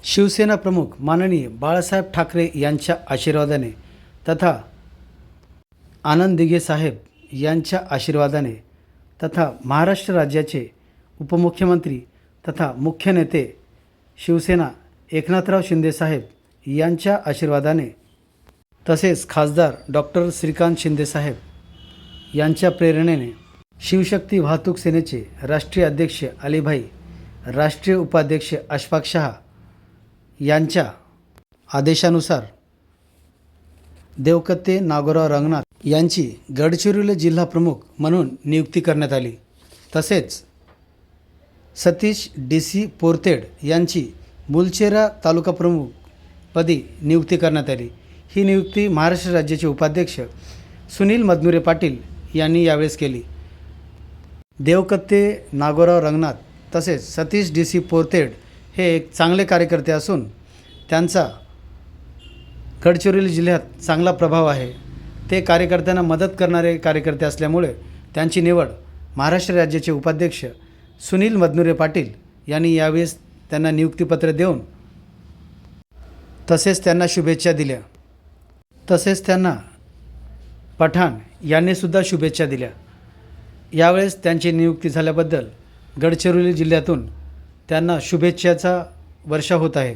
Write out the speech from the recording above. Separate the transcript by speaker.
Speaker 1: शिवसेना प्रमुख माननीय बाळासाहेब ठाकरे यांच्या आशीर्वादाने तथा आनंद दिघे साहेब यांच्या आशीर्वादाने तथा महाराष्ट्र राज्याचे उपमुख्यमंत्री तथा मुख्य नेते शिवसेना एकनाथराव शिंदे साहेब यांच्या आशीर्वादाने तसेच खासदार डॉक्टर श्रीकांत शिंदे साहेब यांच्या प्रेरणेने शिवशक्ती वाहतूक सेनेचे राष्ट्रीय अध्यक्ष अलीभाई, राष्ट्रीय उपाध्यक्ष अशफाक शाह यांच्या आदेशानुसार देवकत्ते नागोराव रंगनाथ यांची गडचिरोली जिल्हा प्रमुख म्हणून नियुक्ती करण्यात आली। तसेच सतीश DC पोरतेड यांची मुलचेरा तालुका प्रमुख पदी नियुक्ती करण्यात आली। ही नियुक्ती महाराष्ट्र राज्याचे उपाध्यक्ष सुनील मदनुरे पाटील यांनी यावेळेस केली। देवकत्ते नागोराव रंगनाथ तसेच सतीश DC पोरतेड हे एक चांगले कार्यकर्ते असून त्यांचा गडचिरोली जिल्ह्यात चांगला प्रभाव आहे। ते कार्यकर्त्यांना मदत करणारे कार्यकर्ते असल्यामुळे त्यांची निवड महाराष्ट्र राज्याचे उपाध्यक्ष सुनील मदनुरे पाटील यांनी यावेळेस त्यांना नियुक्तीपत्र देऊन तसेच त्यांना शुभेच्छा दिल्या। तसेच त्यांना पठाण यांनी सुद्धा शुभेच्छा दिल्या। यावेळेस त्यांची नियुक्ती झाल्याबद्दल गडचिरोली जिल्ह्यातून त्यांना शुभेच्छाचा वर्षाव होत आहे।